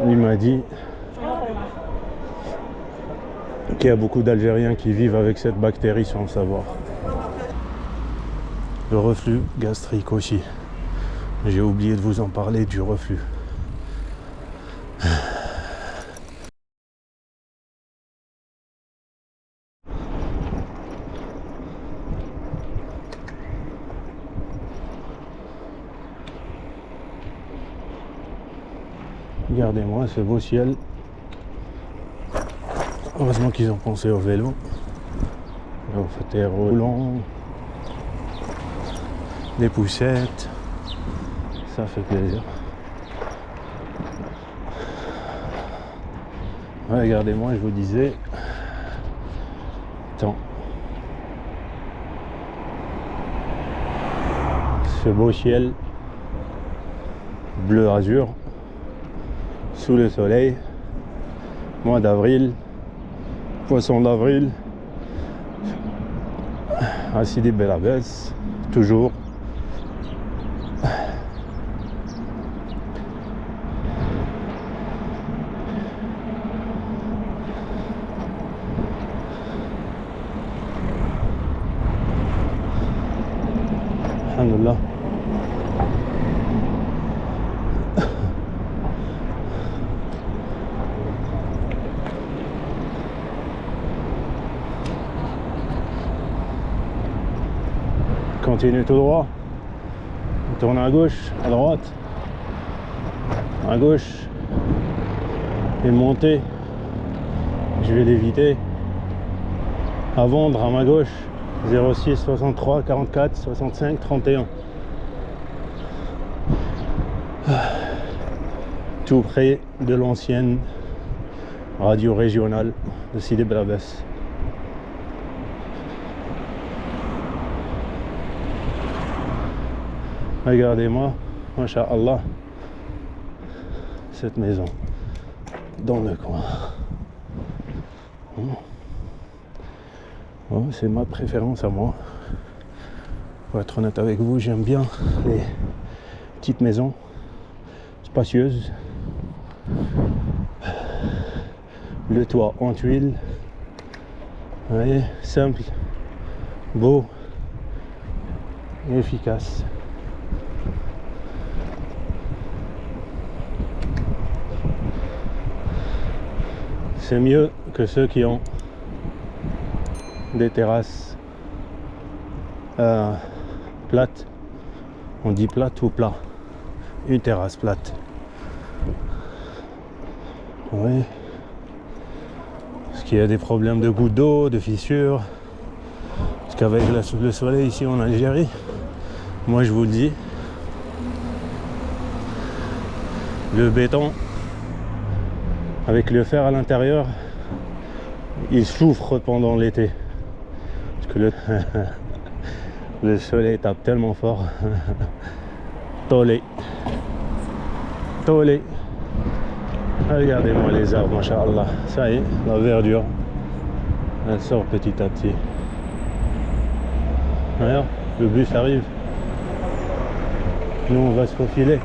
Il m'a dit qu'il y a beaucoup d'Algériens qui vivent avec cette bactérie sans le savoir. Le reflux gastrique aussi. J'ai oublié de vous en parler du reflux. Regardez-moi ce beau ciel. Heureusement qu'ils ont pensé au vélo, au fauteuil roulant, des poussettes. Ça fait plaisir. Ouais, regardez-moi, je vous disais. Attends. Ce beau ciel bleu azur sous le soleil, mois d'avril, poisson d'avril, à Sidi Bel Abbès, toujours. Alhamdulillah. Continue tout droit, on tourne à gauche, à droite, à gauche, et monter. Je vais l'éviter. À vendre à ma gauche, 06 63 44 65 31. Tout près de l'ancienne radio régionale de Sidi Bel Abbès. Regardez-moi, Masha'Allah, cette maison dans le coin. Oh, c'est ma préférence à moi. Pour être honnête avec vous, j'aime bien les petites maisons spacieuses. Le toit en tuiles. Vous voyez, simple, beau et efficace. C'est mieux que ceux qui ont des terrasses plates. On dit plate ou plat? Une terrasse plate. Oui. Parce qu'il y a des problèmes de gouttes d'eau, de fissures. Parce qu'avec le soleil ici en Algérie, moi je vous le dis, le béton avec le fer à l'intérieur, il souffre pendant l'été. Parce que le soleil tape tellement fort. Tollé. Tollé. Regardez-moi les arbres, Masha'Allah. Ça y est, la verdure, elle sort petit à petit. Regarde, le bus arrive. Nous, on va se faufiler.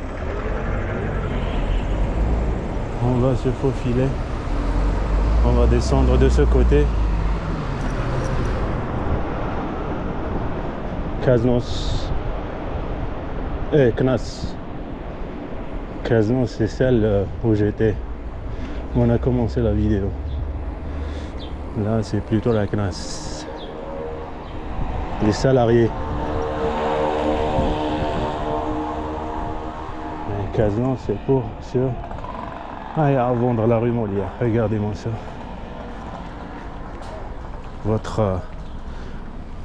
On va se faufiler. On va descendre de ce côté. Kaznos. Knas. Kaznos, c'est celle où j'étais. Où on a commencé la vidéo. Là, c'est plutôt la Knas. Les salariés. Kaznos, c'est pour ceux. Ah, et à vendre la rue Molière. Regardez-moi ça. Votre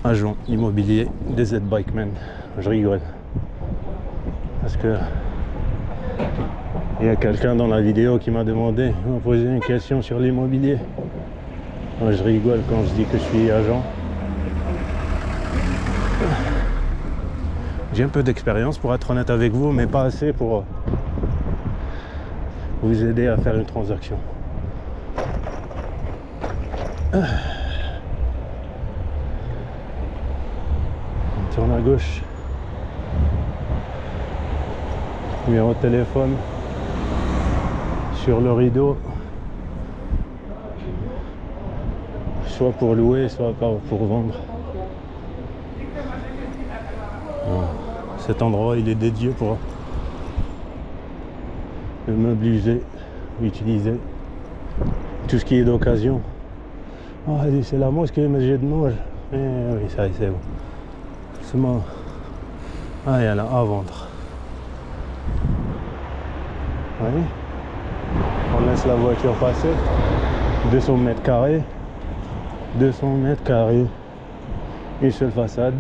agent immobilier des Z-Bikemen. Je rigole. Parce que il y a quelqu'un dans la vidéo qui m'a demandé, il m'a posé une question sur l'immobilier. Moi, je rigole quand je dis que je suis agent. J'ai un peu d'expérience pour être honnête avec vous, mais pas assez pour vous aider à faire une transaction. On tourne à gauche. Numéro de téléphone sur le rideau, soit pour louer, soit pour vendre. Cet endroit il est dédié pour le meuble usé, utilisé, tout ce qui est d'occasion. Ah, c'est la mosquée Masjid Nour. Eh oui, ça c'est bon. Seulement, ah, il y en a à vendre. Oui. On laisse la voiture passer. 200 mètres carrés. 200 mètres carrés. Une seule façade.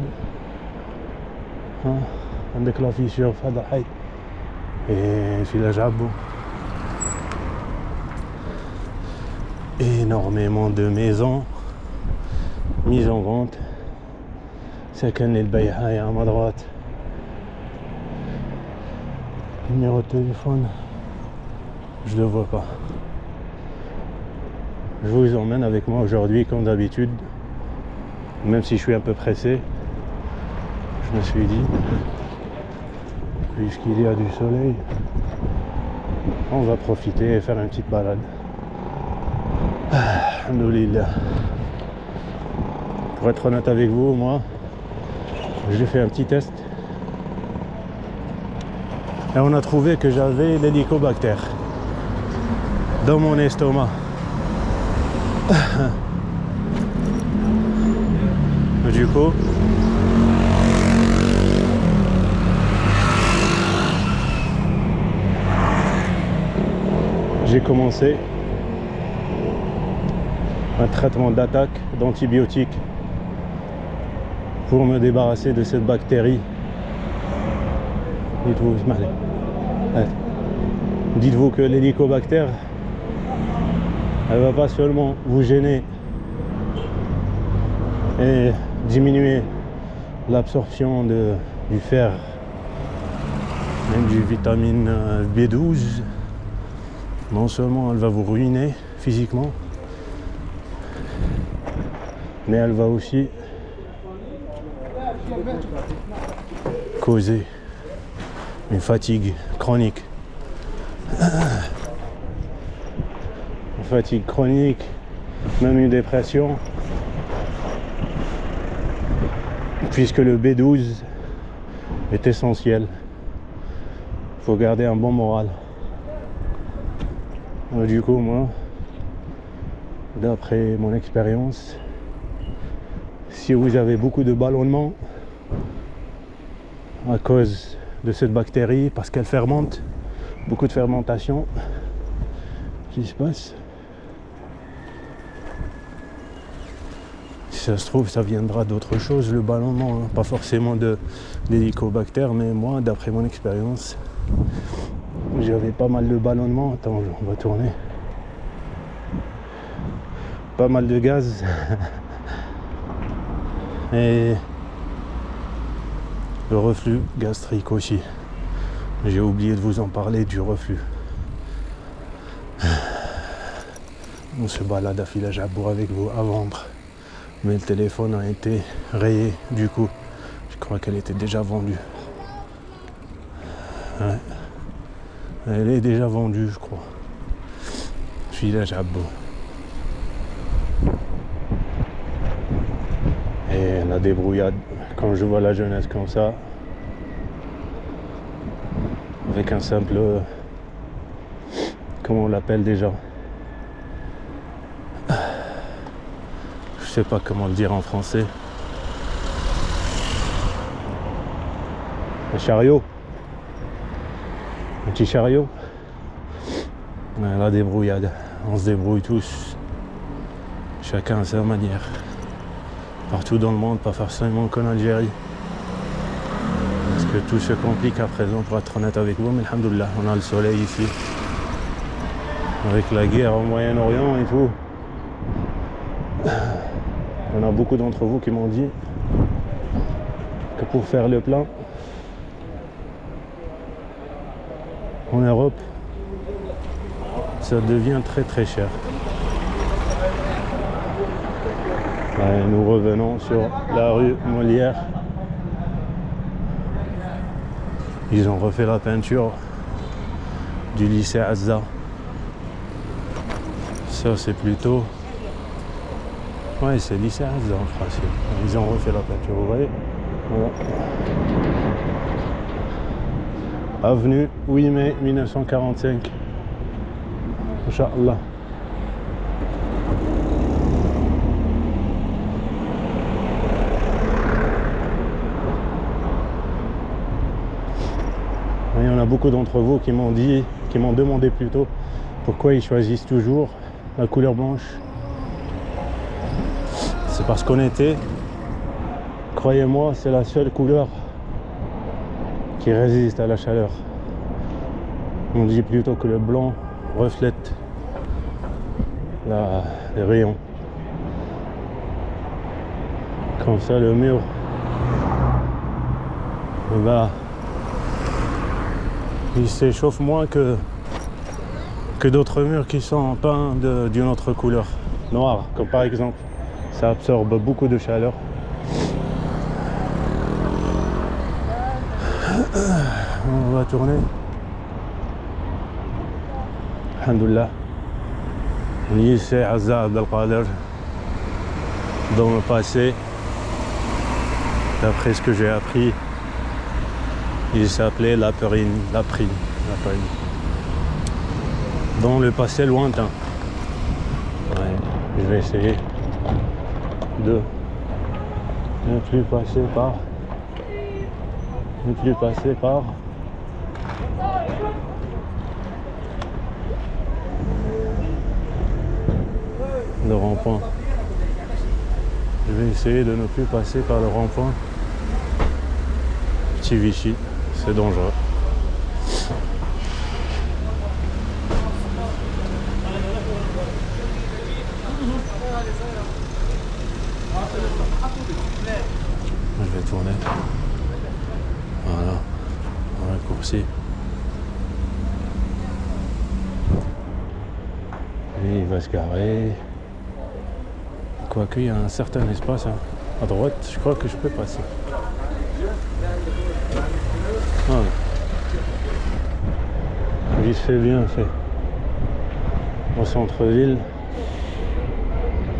Avec la fissure Fadahay. Et village Abou. Énormément de maisons mises en vente. Sakan El Bayhaï à ma droite. Numéro de téléphone, je le vois pas. Je vous emmène avec moi aujourd'hui comme d'habitude. Même si je suis un peu pressé, je me suis dit, puisqu'il y a du soleil, on va profiter et faire une petite balade. Alhamdoulilah. Pour être honnête avec vous, moi, j'ai fait un petit test. Et on a trouvé que j'avais l'hélicobactère dans mon estomac. Du coup, j'ai commencé un traitement d'attaque d'antibiotiques pour me débarrasser de cette bactérie. Dites-vous que l'hélicobactère, elle va pas seulement vous gêner et diminuer l'absorption du fer, même du vitamine B12. Non seulement elle va vous ruiner physiquement, mais elle va aussi causer une fatigue chronique. Une fatigue chronique, même une dépression, puisque le B12 est essentiel. Il faut garder un bon moral. Du coup, moi, d'après mon expérience, si vous avez beaucoup de ballonnements à cause de cette bactérie, parce qu'elle fermente, beaucoup de fermentation, qui se passe, si ça se trouve, ça viendra d'autre chose, le ballonnement, hein. Pas forcément de l'hélicobactère, mais moi, d'après mon expérience, j'avais pas mal de ballonnements. Attends, on va tourner. Pas mal de gaz. Et le reflux gastrique aussi. J'ai oublié de vous en parler du reflux. On se balade à village Abou avec vous à vendre. Mais le téléphone a été rayé. Du coup, je crois qu'elle était déjà vendue. Ouais. Elle est déjà vendue, je crois. Village Abou. Et la débrouillade, quand je vois la jeunesse comme ça, avec un simple, comment on l'appelle déjà, je sais pas comment le dire en français, un chariot, un petit chariot. La débrouillade, on se débrouille tous, chacun à sa manière, partout dans le monde, pas forcément qu'en Algérie. Parce que tout se complique à présent, pour être honnête avec vous, mais alhamdoulilah, on a le soleil ici. Avec la guerre au Moyen-Orient et tout. Il y en a beaucoup d'entre vous qui m'ont dit que pour faire le plein en Europe, ça devient très très cher. Ouais, nous revenons sur la rue Molière. Ils ont refait la peinture du lycée Azza. Ça c'est plutôt... Ouais, c'est lycéen, je crois. Ils ont refait la peinture, vous voyez. Voilà. Avenue 8 mai 1945. Inch'Allah. Il y en a beaucoup d'entre vous qui m'ont demandé plutôt pourquoi ils choisissent toujours la couleur blanche. C'est parce qu'en été, croyez-moi, c'est la seule couleur qui résiste à la chaleur. On dit plutôt que le blanc reflète les rayons. Comme ça, le mur il s'échauffe moins que d'autres murs qui sont peints d'une autre couleur noire, comme par exemple. Ça absorbe beaucoup de chaleur. On va tourner. Alhamdoulilah. Lycée Azza Abdelkader. Dans le passé, d'après ce que j'ai appris, il s'appelait Laprine. Dans le passé lointain. Ouais, je vais essayer de ne plus passer par le rond-point. Je vais essayer de ne plus passer par le rond-point Petit Vichy, c'est dangereux. Je vais tourner. Voilà, un raccourci. Et il va se garer. Quoique il y a un certain espace hein. À droite, je crois que je peux passer. Voilà. Vite fait, bien fait. Au centre-ville.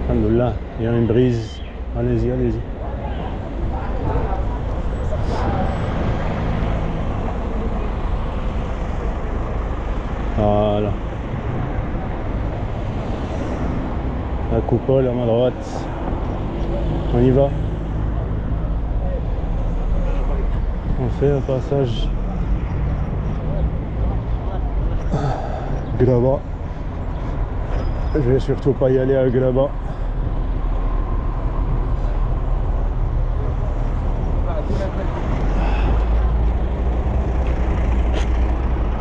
Alhamdoulilah, il y a une brise. Allez-y, allez-y. Voilà. La coupole à ma droite. On y va. On fait un passage Graba. Je vais surtout pas y aller à Graba.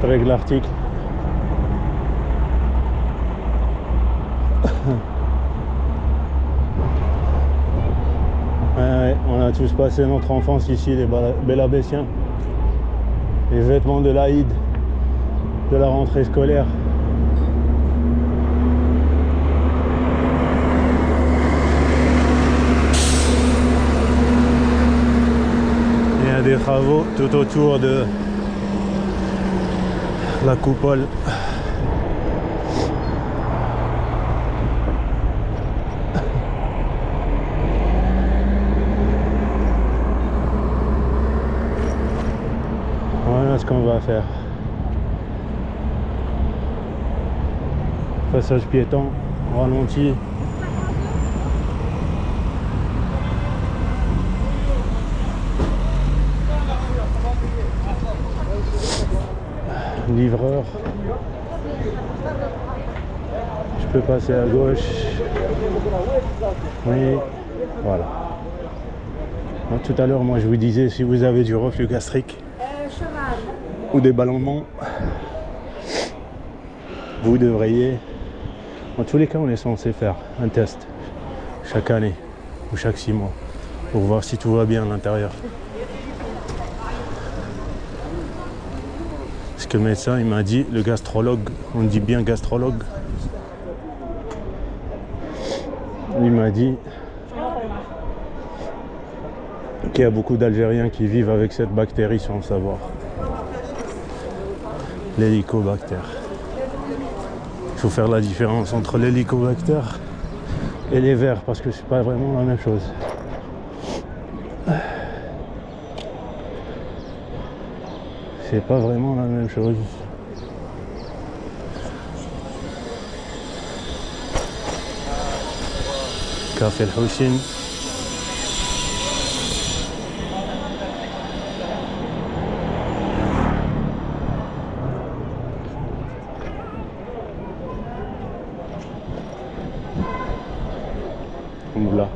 Avec l'article. Ouais, on a tous passé notre enfance ici, les Belabétiens. Les vêtements de l'Aïd, de la rentrée scolaire. Il y a des travaux tout autour de la coupole. Voilà ce qu'on va faire. Passage piéton, ralenti. Livreur. Je peux passer à gauche. Oui, voilà. Donc, tout à l'heure, moi je vous disais, si vous avez du reflux gastrique ou des ballonnements, vous devriez, en tous les cas, on est censé faire un test chaque année ou chaque 6 mois pour voir si tout va bien à l'intérieur. Ce que le médecin il m'a dit, le gastrologue, on dit bien gastrologue, il m'a dit qu'il y a beaucoup d'Algériens qui vivent avec cette bactérie sans le savoir. L'hélicobactère. Il faut faire la différence entre l'hélicobacter et les vers parce que c'est pas vraiment la même chose. C'est pas vraiment la même chose. Café El Houchin. Voilà.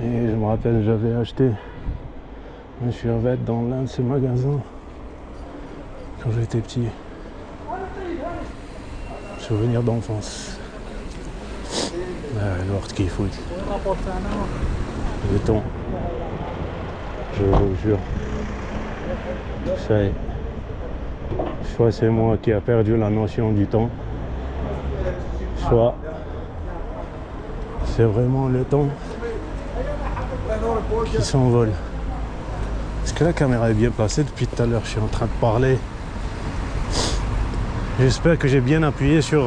Et je me rappelle, j'avais acheté un survêt dans l'un de ces magasins quand j'étais petit. Souvenir d'enfance. L'ordre qu'il faut. Le temps. Je vous jure. Ça y est. Soit c'est moi qui a perdu la notion du temps, soit c'est vraiment le temps qui s'envole. Est-ce que la caméra est bien placée depuis tout à l'heure? Je suis en train de parler. J'espère que j'ai bien appuyé sur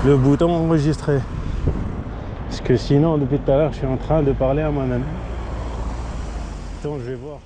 le bouton enregistrer. Parce que sinon, depuis tout à l'heure, je suis en train de parler à moi-même. Attends, je vais voir.